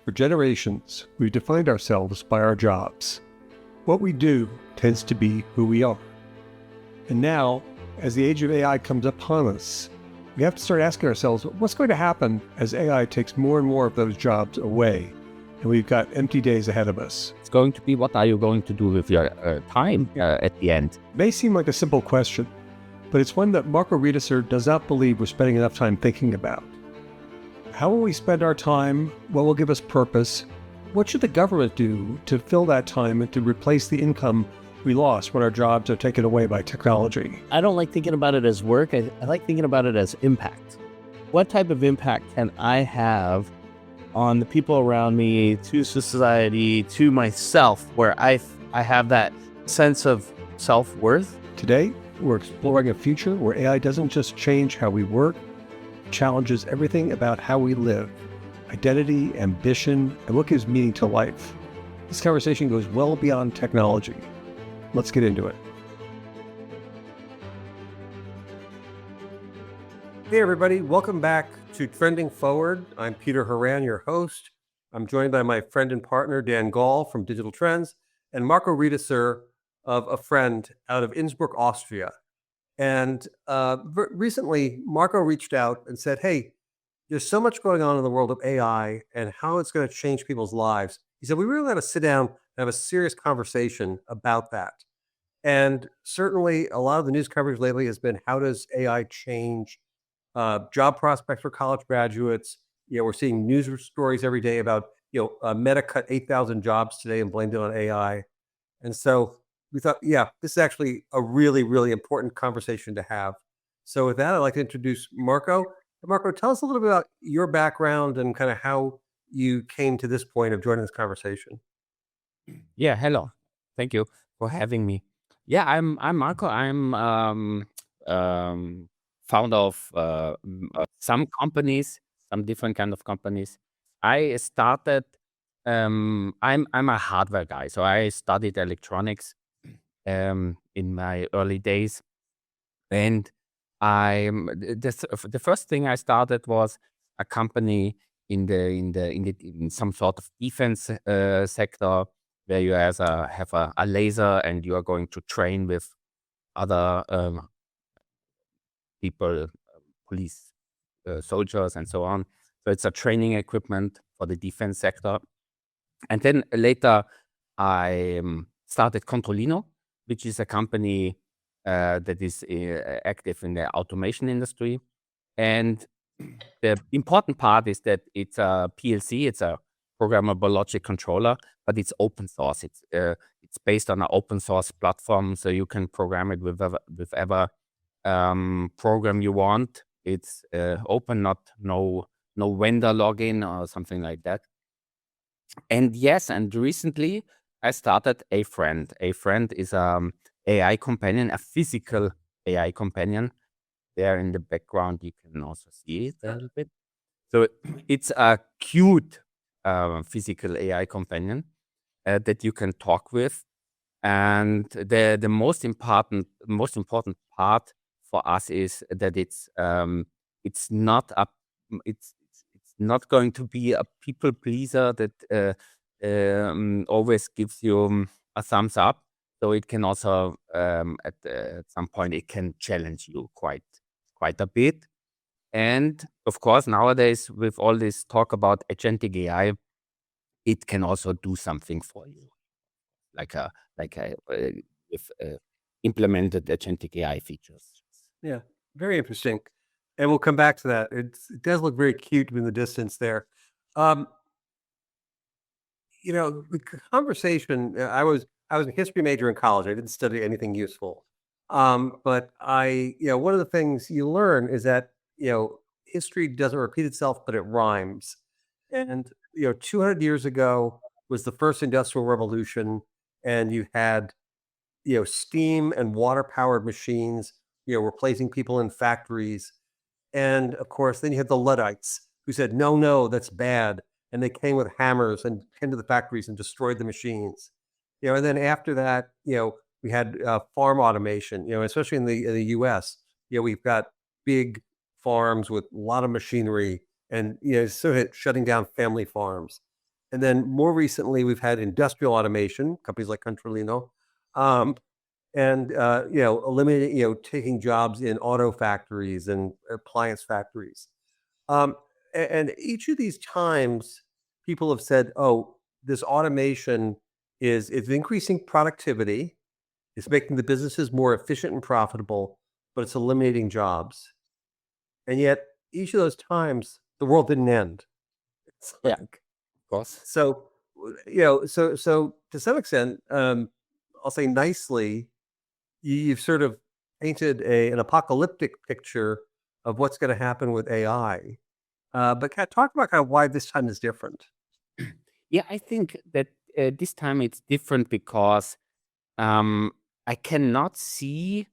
For generations, we've defined ourselves by our jobs. What we do tends to be who we are. And now, as the age of AI comes upon us, we have to start asking ourselves, what's going to happen as AI takes more and more of those jobs away, and we've got empty days ahead of us? It's going to be, what are you going to do with your time at the end? It may seem like a simple question, but it's one that Marco Riedesser does not believe we're spending enough time thinking about. How will we spend our time? What will give us purpose? What should the government do to fill that time and to replace the income we lost when our jobs are taken away by technology? I don't like thinking about it as work. I like thinking about it as impact. What type of impact can I have on the people around me, to society, to myself, where I have that sense of self-worth? Today, we're exploring a future where AI doesn't just change how we work, it challenges everything about how we live, identity, ambition, and what gives meaning to life. This conversation goes well beyond technology. Let's get into it. Hey everybody, welcome back to Trending Forward. I'm Peter Horan, your host. I'm joined by my friend and partner, Dan Gaul from Digital Trends, and Marco Riedesser of A Friend out of Innsbruck, Austria. And recently, Marco reached out and said, hey, there's so much going on in the world of AI and how it's going to change people's lives. He said, we really got to sit down and have a serious conversation about that. And certainly a lot of the news coverage lately has been, how does AI change job prospects for college graduates? We're seeing news stories every day about, Meta cut 8,000 jobs today and blamed it on AI. And so we thought, this is actually a really, really important conversation to have. So with that, I'd like to introduce Marco. Marco, tell us a little bit about your background and kind of how you came to this point of joining this conversation. Yeah, hello. Thank you for having me. Yeah, I'm Marco. I'm founder of some companies, some different kind of companies. I started. I'm a hardware guy, so I studied electronics in my early days, and the first thing I started was a company in some sort of defense sector, where you have a laser and you are going to train with other people, police, soldiers, and so on. So it's a training equipment for the defense sector. And then later, I started Controlino, which is a company that is active in the automation industry. And the important part is that it's a PLC, it's a programmable logic controller, but it's open source. It's based on an open source platform, so you can program it with whatever program you want. It's open, no vendor login or something like that. And yes, and recently I started A Friend. A Friend is AI companion, a physical AI companion. There in the background, you can also see it a little bit. So it's a cute physical AI companion that you can talk with. And the most important part for us is that it's not going to be a people pleaser that always gives you a thumbs up. So it can also at some point it can challenge you quite a bit. And of course, nowadays with all this talk about agentic AI, it can also do something for you, like with implemented agentic AI features. Yeah, very interesting. And we'll come back to that. It does look very cute in the distance there. The conversation, I was a history major in college. I didn't study anything useful. But one of the things you learn is that, history doesn't repeat itself, but it rhymes. And, 200 years ago was the first industrial revolution, and you had, steam and water powered machines, replacing people in factories. And of course, then you had the Luddites who said, no, that's bad. And they came with hammers and came to the factories and destroyed the machines. And then after that, we had farm automation, especially in the US. We've got big farms with a lot of machinery and, sort of shutting down family farms. And then more recently, we've had industrial automation, companies like Controlino, and eliminating, taking jobs in auto factories and appliance factories. Um, and each of these times, people have said, "Oh, this automation is increasing productivity, it's making the businesses more efficient and profitable, but it's eliminating jobs." And yet, each of those times, the world didn't end. It's Yeah, like of course. so, so to some extent, I'll say nicely, you've sort of painted an apocalyptic picture of what's going to happen with AI. But can I talk about kind of why this time is different? Yeah, I think that this time it's different because um, I cannot see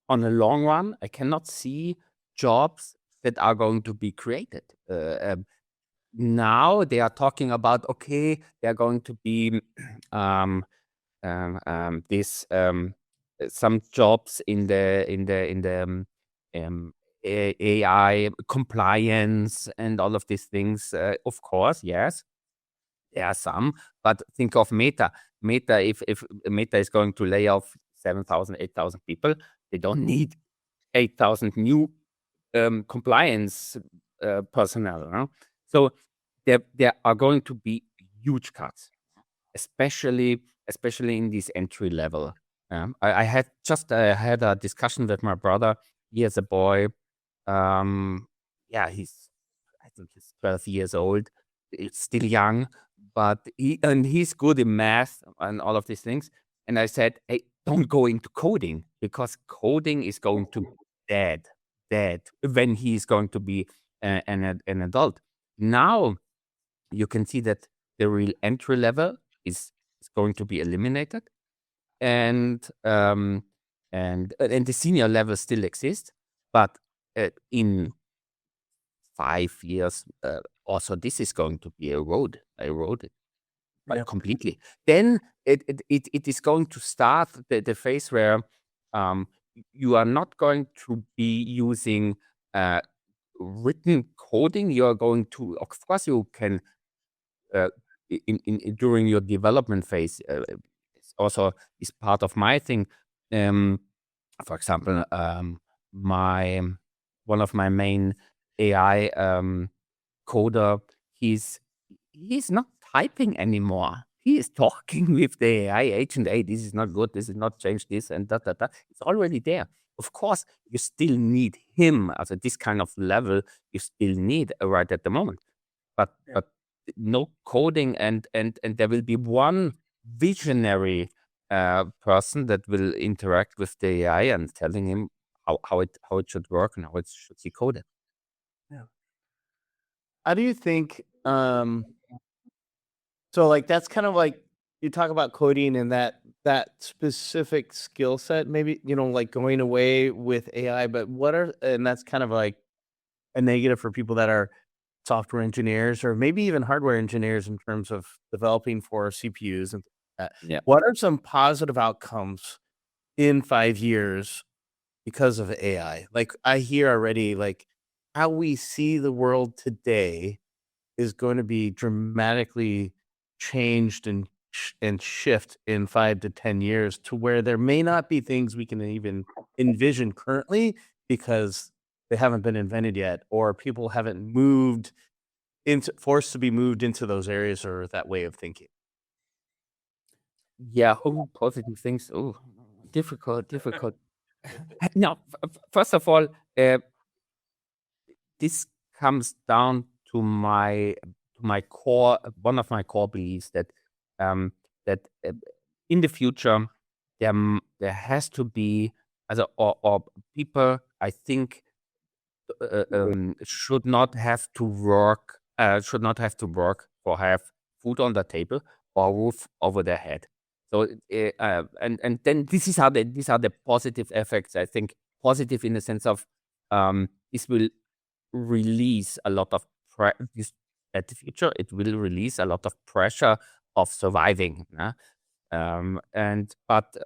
on the long run, I cannot see jobs that are going to be created. Now they are talking about, okay, they are going to be um, this some jobs in the AI compliance and all of these things. Of course, yes, there are some, but think of Meta. Meta, if Meta is going to lay off 7,000, 8,000 people, they don't need 8,000 new compliance personnel. No? So there are going to be huge cuts, especially in this entry level. I had a discussion with my brother. He has a boy. Yeah, I think he's 12 years old. It's still young, but he's good in math and all of these things. And I said, hey, don't go into coding because coding is going to be dead when he's going to be an adult. Now you can see that the real entry level is going to be eliminated, and the senior level still exists, but in 5 years, also this is going to be eroded Yeah. completely. Then it is going to start the phase where you are not going to be using written coding. You are going to, of course, you can uh, during your development phase. It's also is part of my thing. Um, for example, my one of my main AI coder, he's not typing anymore. He is talking with the AI agent. Hey, this is not good. This is not change this and that, that, that. It's already there. Of course, you still need him at this kind of level. You still need right at the moment, but no coding, and there will be one visionary person that will interact with the AI and telling him how it should work and how it should be coded. How do you think so like that's kind of like you talk about coding and that specific skill set, maybe, like going away with AI, but and that's kind of like a negative for people that are software engineers or maybe even hardware engineers in terms of developing for CPUs and that. Yeah. What are some positive outcomes in 5 years because of AI? Like I hear already, like how we see the world today is going to be dramatically changed and shift in 5 to 10 years to where there may not be things we can even envision currently because they haven't been invented yet, or people haven't forced to be moved into those areas or that way of thinking. Yeah. Oh, positive things. Oh, difficult. Now, first of all, this comes down to my core, one of my core beliefs that that in the future there has to be or people, I think, should not have to work for have food on the table or roof over their head. So and then these are the positive effects. I think positive in the sense of this will release a lot of this at the future. It will release a lot of pressure of surviving. And but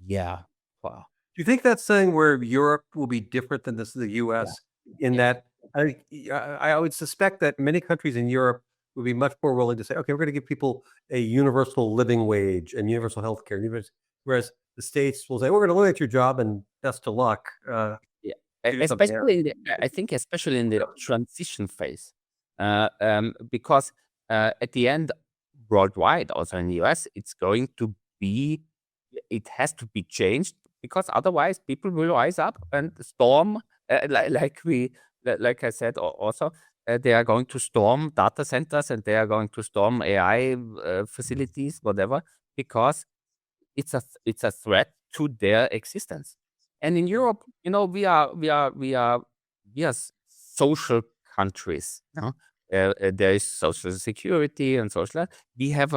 yeah. Wow. Do you think that's something where Europe will be different than the U.S. in Yeah. that I would suspect that many countries in Europe would be much more willing to say, okay, we're going to give people a universal living wage and universal health care. Whereas the states will say, we're going to eliminate your job and best of luck. Yeah, Do something else. especially I think especially in the transition phase, because at the end, worldwide, also in the US, it has to be changed because otherwise people will rise up and storm, like I said also, they are going to storm data centers and they are going to storm AI facilities, whatever, because it's a threat to their existence. And in Europe, we are social countries. There is social security and social. We have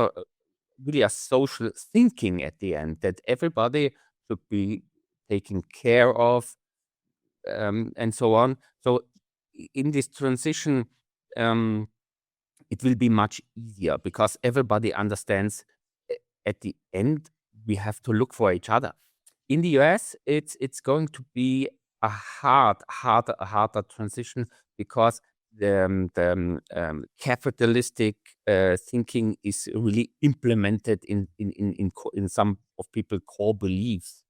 really a social thinking at the end that everybody should be taken care of, and so on. So in this transition, it will be much easier because everybody understands at the end we have to look for each other. In the US, it's going to be a harder transition because the capitalistic thinking is really implemented in some of people's core beliefs.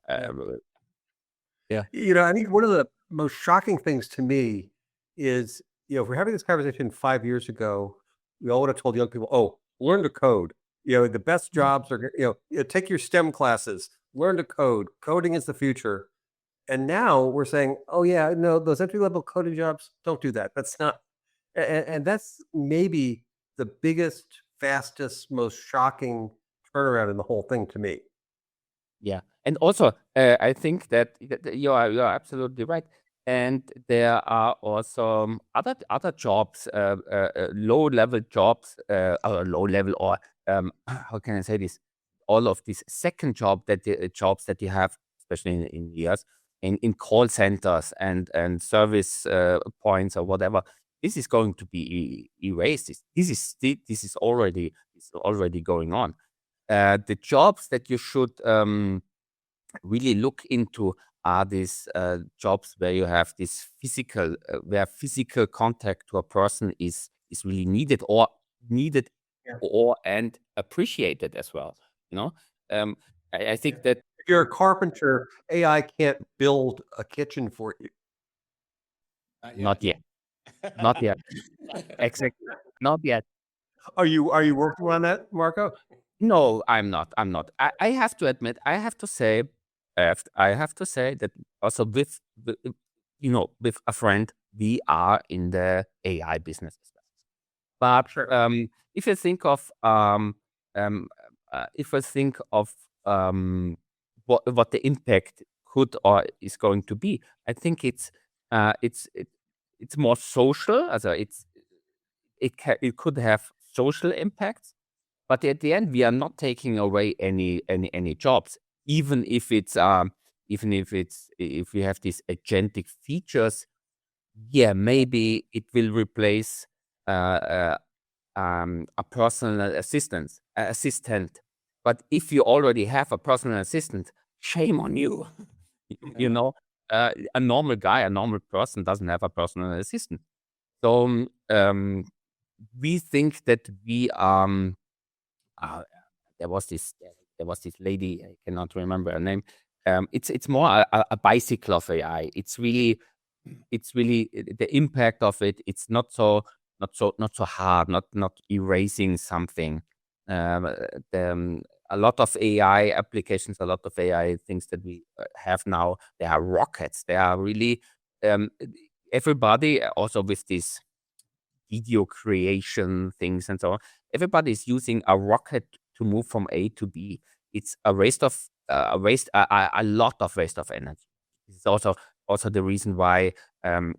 I think one of the most shocking things to me is, if we're having this conversation 5 years ago, we all would have told young people, oh, learn to code. The best jobs are, take your STEM classes, learn to code. Coding is the future. And now we're saying, oh, yeah, no, those entry level coding jobs, don't do that. That's not, and that's maybe the biggest, fastest, most shocking turnaround in the whole thing to me. Yeah, and also I think that you are absolutely right. And there are also other jobs, low level jobs, or low level, or how can I say this? All of these second jobs that you have, especially in years in call centers and service points or whatever. This is going to be erased. This is already going on. The jobs that you should really look into are these jobs where you have this where physical contact to a person is really needed and appreciated as well. I think that if you're a carpenter, AI can't build a kitchen for you. not yet, not yet, exactly, not yet. Are you working on that, Marco? No, I'm not. I have to admit, I have to say that also with a friend, we are in the AI business as well. But Sure. if you think of what the impact could or is going to be, I think it's more social. Also, it could have social impacts. But at the end, we are not taking away any jobs, even if we have these agentic features. Yeah, maybe it will replace a personal assistant. But if you already have a personal assistant, shame on you. A normal guy, a normal person doesn't have a personal assistant. So we think that we there was this lady, I cannot remember her name. It's more a bicycle of AI. It's really the impact of it. It's not so hard, not erasing something. A lot of AI applications, a lot of AI things that we have now, they are rockets. They are really everybody also with this video creation things and so on. Everybody is using a rocket to move from A to B. It's a lot of waste of energy. It's also the reason why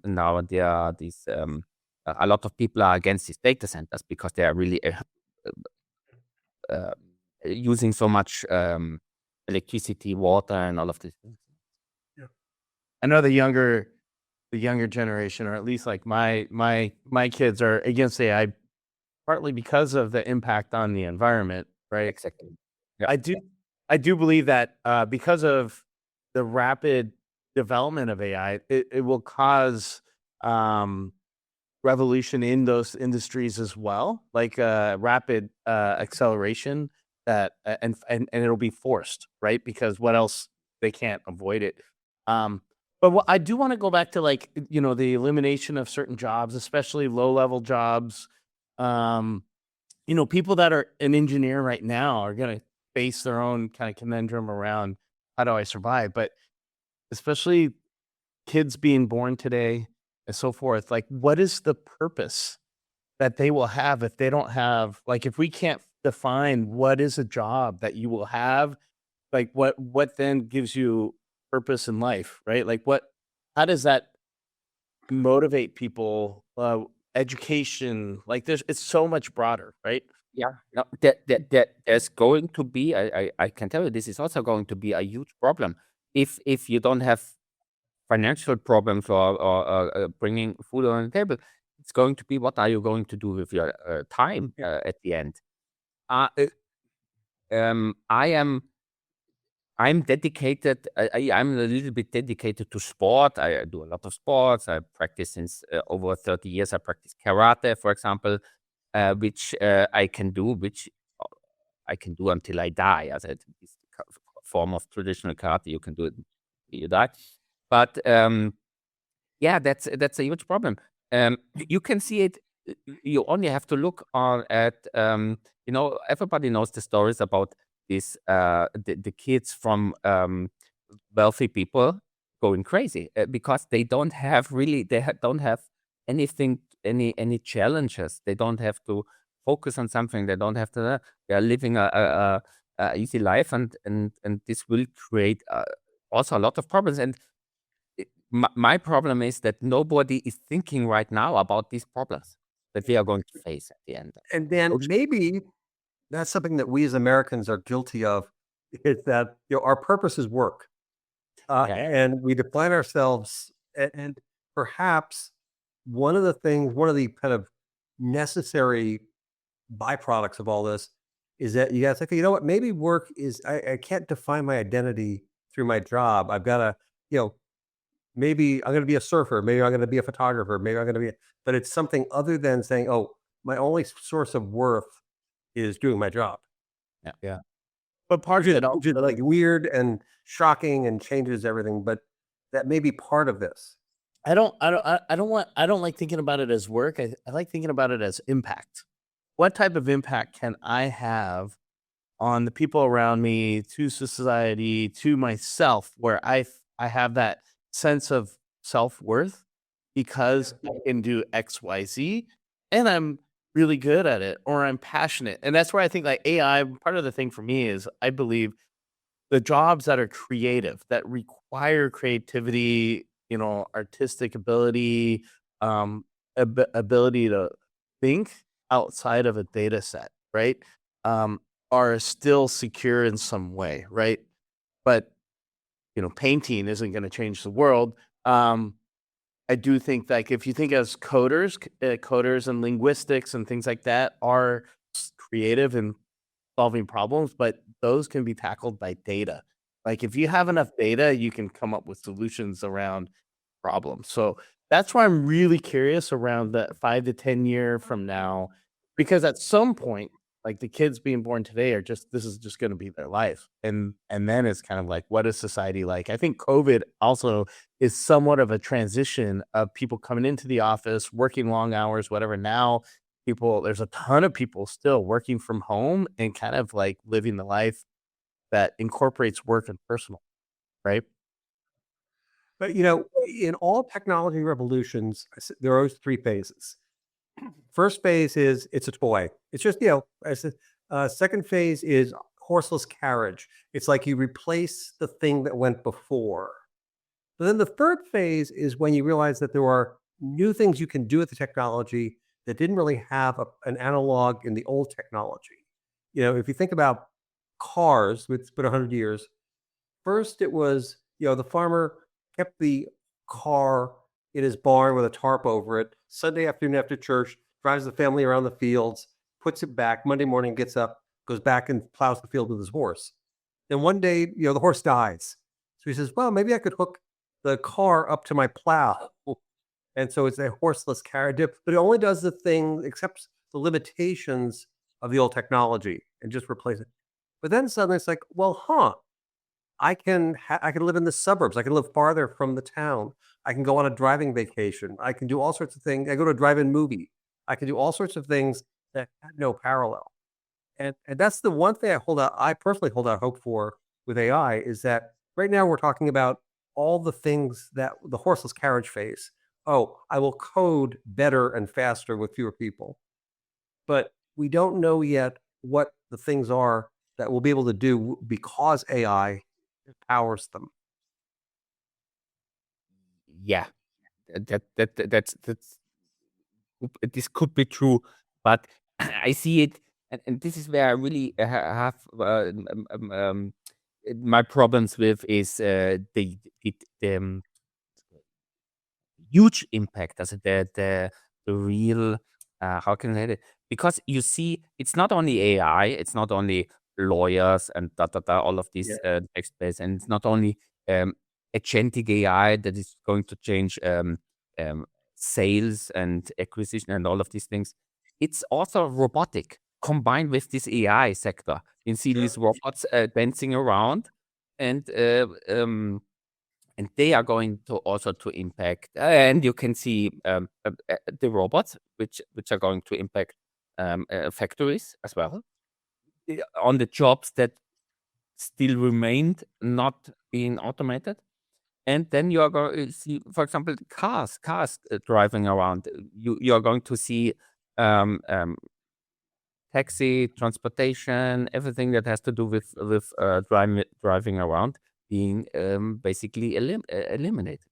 now there are these a lot of people are against these data centers because they are really using so much electricity, water, and all of this. Yeah. I know the younger generation, or at least like my kids, are against AI partly because of the impact on the environment, right? Exactly. Yeah. I do believe that because of the rapid development of AI, it will cause revolution in those industries as well, like rapid acceleration that and it'll be forced, right? Because what else, they can't avoid it. But what I do want to go back to, like, the elimination of certain jobs, especially low level jobs. Um, people that are an engineer right now are going to face their own kind of conundrum around, how do I survive? But especially kids being born today and so forth, like, what is the purpose that they will have if they don't have, like, if we can't define what is a job that you will have, like, what then gives you purpose in life, right? Like, how does that motivate people? Education, like, it's so much broader, right? Yeah, no, there's going to be, I can tell you, this is also going to be a huge problem. If you don't have financial problems or bringing food on the table, it's going to be, what are you going to do with your time at the end? Uh, I'm dedicated. I'm a little bit dedicated to sport. I do a lot of sports. I practice since over 30 years. I practice karate, for example, which I can do, until I die. As it's a form of traditional karate, you can do it until you die. But yeah, that's a huge problem. You can see it. You only have to look at everybody knows the stories about this the kids from wealthy people going crazy because they don't have don't have anything, any challenges. They don't have to focus on something. They don't have to. They are living a easy life, and this will create also a lot of problems. And my problem is that nobody is thinking right now about these problems that we are going to face at the end. And then maybe that's something that we as Americans are guilty of, is that our purpose is work, Yeah. and we define ourselves. And perhaps one of the kind of necessary byproducts of all this is that you guys think, you know what, maybe work is, I can't define my identity through my job. I've got to, maybe I'm going to be a surfer, maybe I'm going to be a photographer, maybe I'm going to be, but it's something other than saying, oh, my only source of worth is doing my job. Yeah. But part of it, Which is like weird and shocking and changes everything, but that may be part of this. I don't like thinking about it as work. I like thinking about it as impact. What type of impact can I have on the people around me, to society, to myself, where I have that sense of self-worth because I can do XYZ and I'm really good at it, or I'm passionate. And that's where I think, like, AI, part of the thing for me is, I believe the jobs that are creative, that require creativity, artistic ability, ability to think outside of a data set, right? Are still secure in some way, right? But painting isn't going to change the world. I do think, like, if you think as coders and linguistics and things like that are creative and solving problems, but those can be tackled by data. Like, if you have enough data, you can come up with solutions around problems. So that's why I'm really curious around the 5 to 10 year from now, because at some point, like, the kids being born today this is just going to be their life. And then it's kind of like, what is society like? I think COVID also is somewhat of a transition of people coming into the office, working long hours, whatever. Now there's a ton of people still working from home and kind of like living the life that incorporates work and personal, right? But in all technology revolutions, there are always three phases. First phase is it's a toy. It's just, second phase is horseless carriage. It's like you replace the thing that went before. But then the third phase is when you realize that there are new things you can do with the technology that didn't really have an analog in the old technology. If you think about cars, it's been 100 years. First, it was, the farmer kept the car in his barn with a tarp over it. Sunday afternoon after church, drives the family around the fields, puts it back. Monday morning, gets up, goes back and plows the field with his horse. Then one day, the horse dies. So he says, well, maybe I could hook the car up to my plow And so it's a horseless carriage, but it only does the thing, accepts the limitations of the old technology and just replace it. But then suddenly it's like, well, I can live in the suburbs. I can live farther from the town. I can go on a driving vacation. I can do all sorts of things. I go to a drive-in movie. I can do all sorts of things that had no parallel. And that's the one thing I personally hold out hope for with AI is that right now we're talking about all the things that the horseless carriage phase. Oh, I will code better and faster with fewer people. But we don't know yet what the things are that we'll be able to do because AI powers them. Yeah, that's this could be true, but I see it, and this is where I really have my problems with is the huge impact as the real how can I say it? Because you see, it's not only AI, it's not only lawyers and all of these text based, and it's not only agentic AI that is going to change um, sales and acquisition and all of these things. It's also robotic combined with this AI sector. You see these robots dancing around, and they are going to also to impact, and you can see the robots which are going to impact factories as well, on the jobs that still remained not being automated. And then you are going to see, for example, cars driving around. You are going to see um, um, taxi, transportation, everything that has to do with driving around being basically eliminated.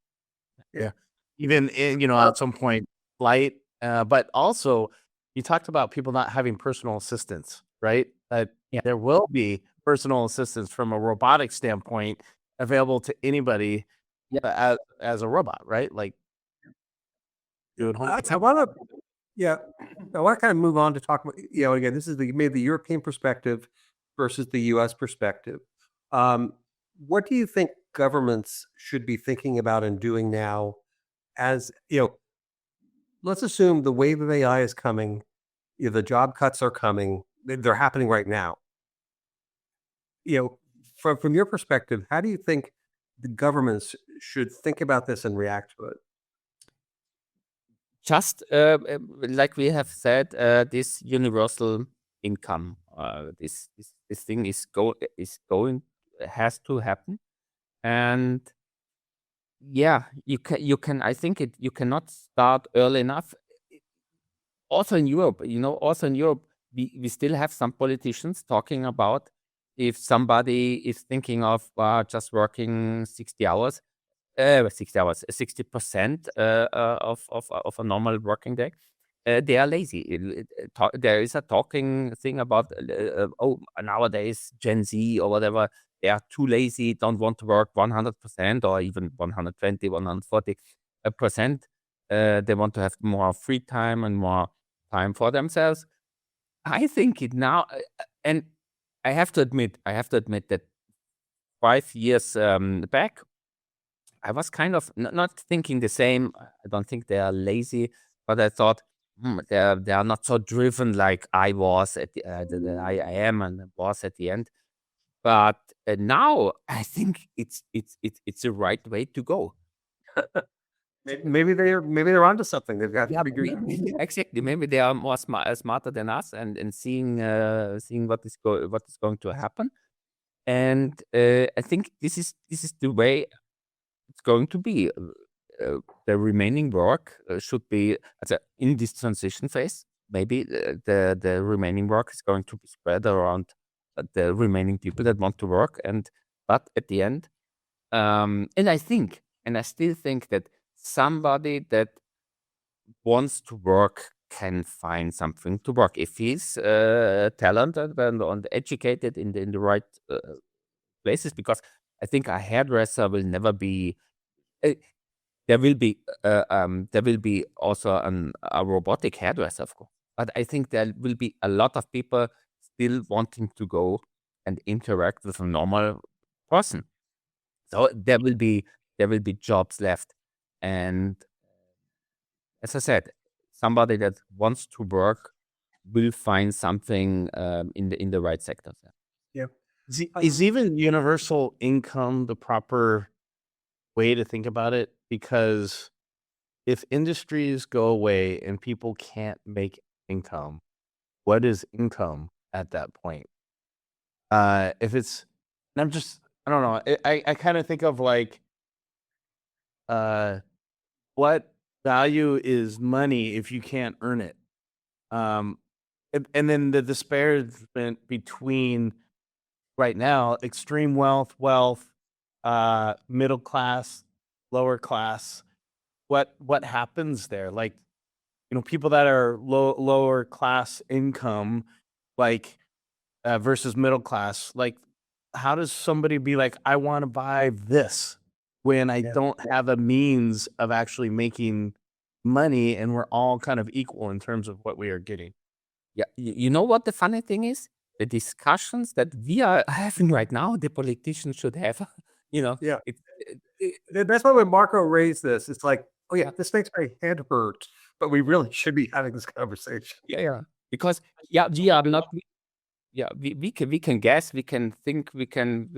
Yeah. Even at some point, flight. But also, you talked about people not having personal assistants, right? Yeah. There will be personal assistants from a robotic standpoint available to anybody as a robot, right? Like doing home. I want to, yeah, I want to kind of move on to talk about, again, this is maybe the European perspective versus the US perspective. What do you think governments should be thinking about and doing now as, let's assume the wave of AI is coming, the job cuts are coming, they're happening right now. From your perspective, how do you think the governments should think about this and react to it? Just like we have said, this universal income, this thing is going has to happen, and yeah, you can I think you cannot start early enough. Also in Europe, we still have some politicians talking about if somebody is thinking of just working 60 hours, 60% of a normal working day. They are lazy. There is a talking thing about nowadays Gen Z or whatever, they are too lazy, don't want to work 100% or even 120, 140%. They want to have more free time and more time for themselves. I think it now, and I have to admit that 5 years back, I was kind of not thinking the same. I don't think they are lazy, but I thought they are not so driven like I was at that I am and was at the end. But now I think it's the right way to go. Maybe they're onto something. They've got figured. Exactly. Maybe they are more smarter than us, and seeing what is going to happen. And I think this is the way it's going to be. The remaining work should be in this transition phase. Maybe the remaining work is going to be spread around the remaining people that want to work, but at the end, and I still think that somebody that wants to work can find something to work if he's talented and educated in the right places. Because I think a hairdresser will never be. There will be also a robotic hairdresser, of course. But I think there will be a lot of people still wanting to go and interact with a normal person. So there will be jobs left, and as I said, somebody that wants to work will find something in the right sectors. Yeah. Is even universal income the proper way to think about it? Because if industries go away and people can't make income, what is income at that point? If it's, and I don't know. I kind of think of like, what value is money if you can't earn it? And then the disparagement between right now extreme wealth, middle class, lower class. What happens there? Like, people that are lower class income, like versus middle class. Like, how does somebody be like, I want to buy this when I don't have a means of actually making money, and we're all kind of equal in terms of what we are getting? Yeah, you know what the funny thing is? The discussions that we are having right now, the politicians should have. Yeah. It, That's why when Marco raised this, it's like, oh yeah, Yeah. this makes my head hurt, but we really should be having this conversation. yeah, because we are not. We can guess, we can think, we can,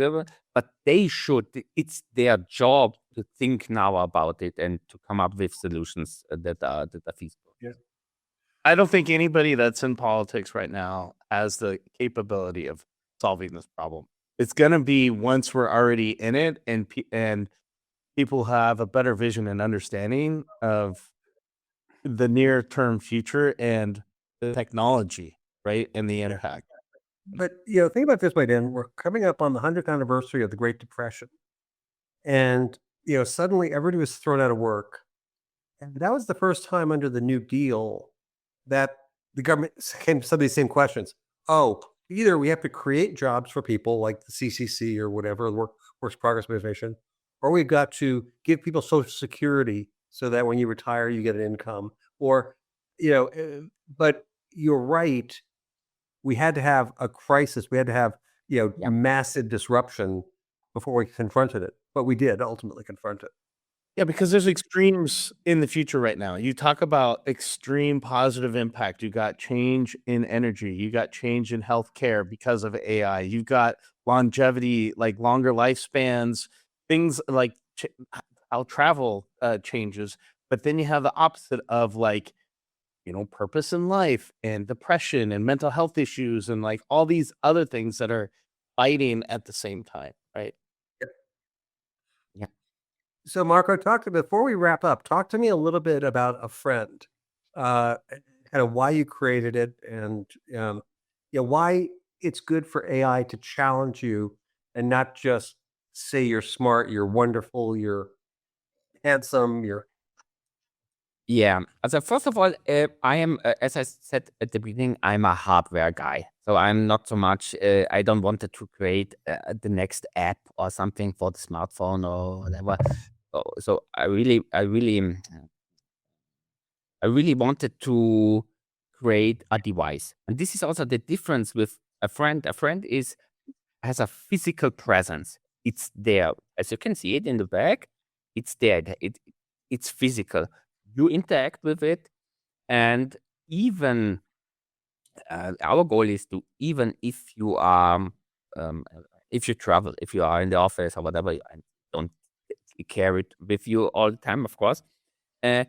but they should. It's their job to think now about it and to come up with solutions that are feasible. Yeah. I don't think anybody that's in politics right now has the capability of solving this problem. It's going to be once we're already in it, and people have a better vision and understanding of the near term future and the technology, right? And the impact. But think about it this way, Dan. We're coming up on the 100th anniversary of the Great Depression, and suddenly everybody was thrown out of work, and that was the first time under the New Deal that the government came to some of these same questions. Oh, either we have to create jobs for people like the CCC or whatever, the Workforce Progress Motivation, or we've got to give people Social Security so that when you retire, you get an income. Or, but you're right. We had to have a crisis. We had to have, Yeah. massive disruption before we confronted it. But we did ultimately confront it. Yeah, because there's extremes in the future right now. You talk about extreme positive impact. You got change in energy. You got change in healthcare because of AI. You got longevity, like longer lifespans, things like how travel changes. But then you have the opposite of like, purpose in life and depression and mental health issues and like all these other things that are fighting at the same time, right? Yeah. So, Marco, before we wrap up, talk to me a little bit about a friend, kind of why you created it, and why it's good for AI to challenge you and not just say you're smart, you're wonderful, you're handsome, you're Yeah. Also, first of all, I am, as I said at the beginning, I'm a hardware guy. So I'm not so much, I don't want to create the next app or something for the smartphone or whatever. So I really wanted to create a device. And this is also the difference with a friend. A friend has a physical presence. It's there. As you can see it in the back, it's there. It's physical. You interact with it, and even our goal is to, even if you are if you travel, if you are in the office or whatever, and don't carry it with you all the time, of course, then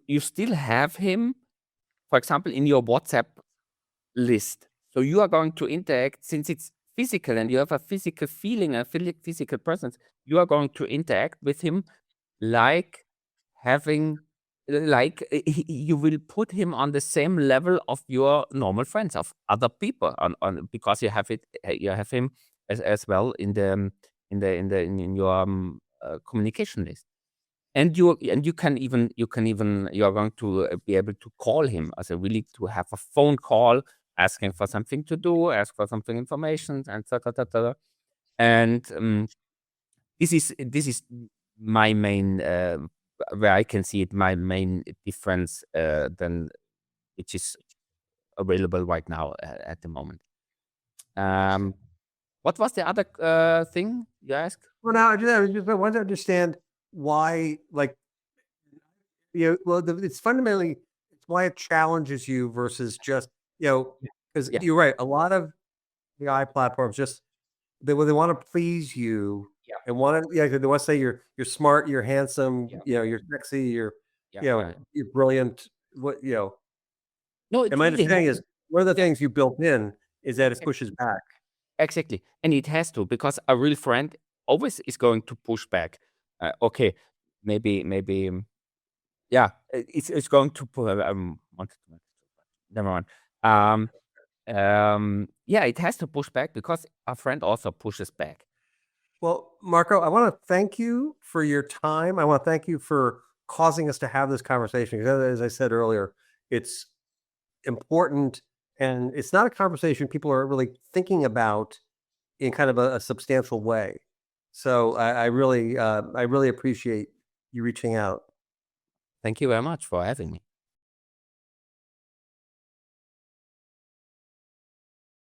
you still have him, for example, in your WhatsApp list. So you are going to interact, since it's physical and you have a physical feeling, a physical presence, you are going to interact with him like having, you will put him on the same level of your normal friends, of other people, because you have him as well in your communication list. And you can even you are going to be able to call him, as a really, to have a phone call, asking for something to do, ask for something information, and and this is my main, where I can see it, my main difference, than which is available right now at the moment. What was the other thing you asked? well. Now, I just want to understand why, like, it's fundamentally it's why it challenges you versus just because Yeah. you're right. A lot of the AI platforms just they want to please you Yeah. and want to they want to say you're smart, you're handsome, Yeah. you're sexy, Yeah. Right. you're brilliant. No, And it my really understanding has. is one of the Yeah. things you built in is that it Exactly. pushes back. Exactly. And it has to, because a real friend always is going to push back. Okay, maybe, yeah, it's going to put, never mind. Yeah, it has to push back because a friend also pushes back. Well, Marco, I want to thank you for your time. I want to thank you for causing us to have this conversation. Because as I said earlier, it's important and it's not a conversation people are really thinking about in kind of a substantial way. So I really appreciate you reaching out. Thank you very much for having me.